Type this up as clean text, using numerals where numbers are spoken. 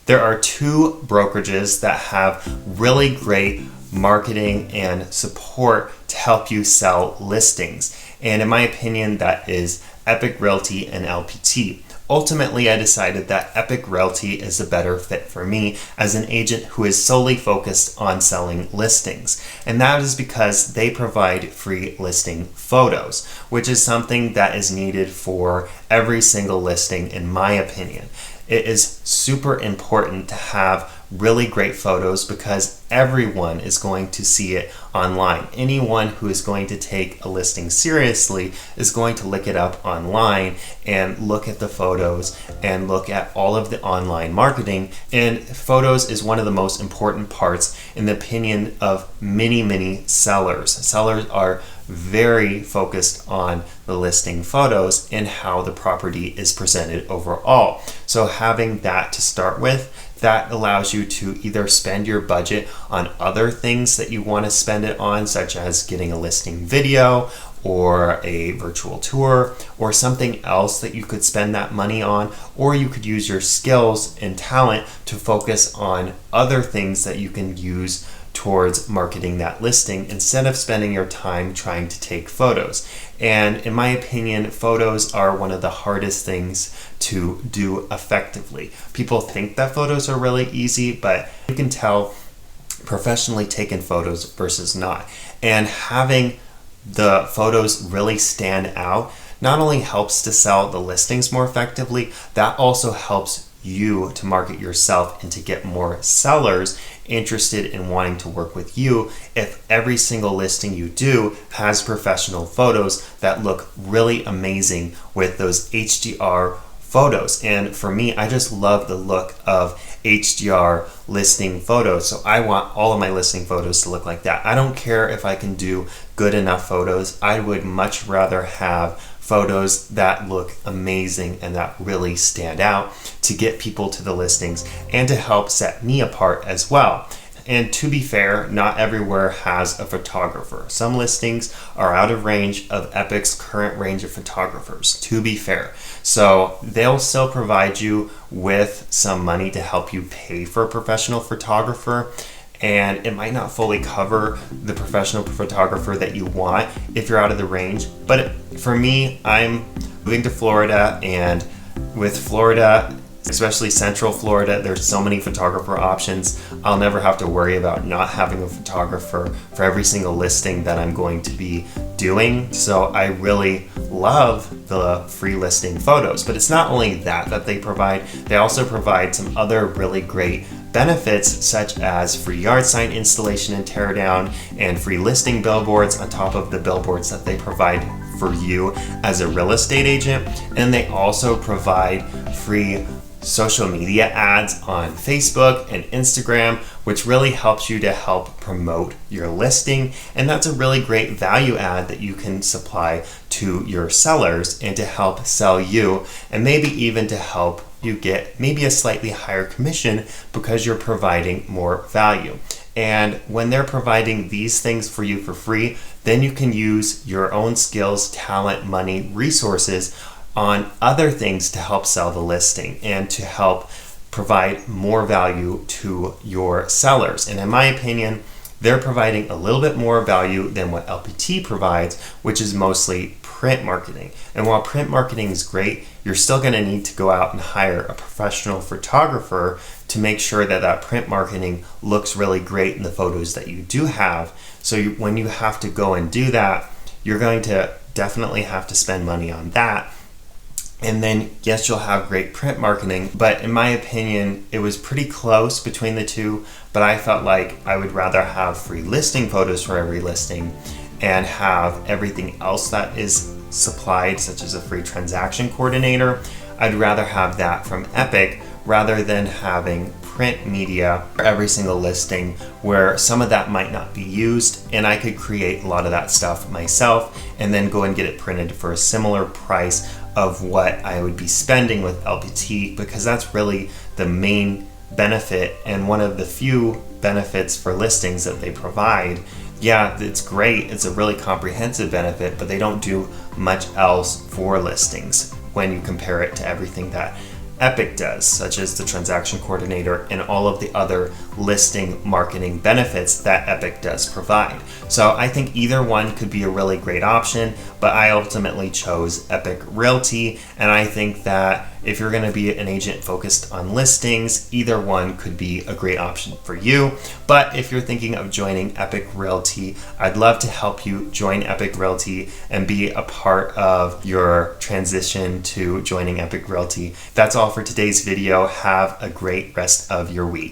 There are two brokerages that have really great marketing and support to help you sell listings. And in my opinion, that is Epique Realty and LPT. Ultimately, I decided that Epique Realty is a better fit for me as an agent who is solely focused on selling listings. And that is because they provide free listing photos, which is something that is needed for every single listing, in my opinion. It is super important to have really great photos because everyone is going to see it online. Anyone who is going to take a listing seriously is going to look it up online and look at the photos and look at all of the online marketing. And photos is one of the most important parts in the opinion of many sellers. Sellers are very focused on the listing photos and how the property is presented overall. So having that to start with, that allows you to either spend your budget on other things that you want to spend it on, such as getting a listing video or a virtual tour or something else that you could spend that money on, or you could use your skills and talent to focus on other things that you can use towards marketing that listing instead of spending your time trying to take photos. And in my opinion, photos are one of the hardest things to do effectively. People think that photos are really easy, but you can tell professionally taken photos versus not. And having the photos really stand out not only helps to sell the listings more effectively, that also helps you to market yourself and to get more sellers interested in wanting to work with you if every single listing you do has professional photos that look really amazing with those HDR photos. And for me, I just love the look of HDR listing photos. So I want all of my listing photos to look like that. I don't care if I can do good enough photos. I would much rather have photos that look amazing and that really stand out to get people to the listings and to help set me apart as well. And to be fair, not everywhere has a photographer. Some listings are out of range of Epique's current range of photographers, to be fair. So they'll still provide you with some money to help you pay for a professional photographer. And it might not fully cover the professional photographer that you want if you're out of the range. But for me, I'm moving to Florida, and with Florida, especially Central Florida, there's so many photographer options. I'll never have to worry about not having a photographer for every single listing that I'm going to be doing. So I really love the free listing photos. But it's not only that they provide, they also provide some other really great benefits, such as free yard sign installation and tear down, and free listing billboards on top of the billboards that they provide for you as a real estate agent. And they also provide free social media ads on Facebook and Instagram, which really helps you to help promote your listing. And that's a really great value add that you can supply to your sellers and to help sell you, and maybe even to help you get maybe a slightly higher commission because you're providing more value. And when they're providing these things for you for free, then you can use your own skills, talent, money, resources on other things to help sell the listing and to help provide more value to your sellers. And in my opinion, they're providing a little bit more value than what LPT provides, which is mostly print marketing. And while print marketing is great, you're still going to need to go out and hire a professional photographer to make sure that that print marketing looks really great in the photos that you do have. So when you have to go and do that, you're going to definitely have to spend money on that. And then, yes, you'll have great print marketing, but in my opinion, it was pretty close between the two, but I felt like I would rather have free listing photos for every listing and have everything else that is supplied, such as a free transaction coordinator. I'd rather have that from Epique rather than having print media for every single listing where some of that might not be used, and I could create a lot of that stuff myself and then go and get it printed for a similar price of what I would be spending with LPT, because that's really the main benefit and one of the few benefits for listings that they provide. Yeah, it's great. It's a really comprehensive benefit, but they don't do much else for listings when you compare it to everything that Epique does, such as the transaction coordinator and all of the other listing marketing benefits that Epique does provide. So I think either one could be a really great option, but I ultimately chose Epique Realty, and I think that if you're going to be an agent focused on listings, either one could be a great option for you. But if you're thinking of joining Epique Realty, I'd love to help you join Epique Realty and be a part of your transition to joining Epique Realty. That's all for today's video. Have a great rest of your week.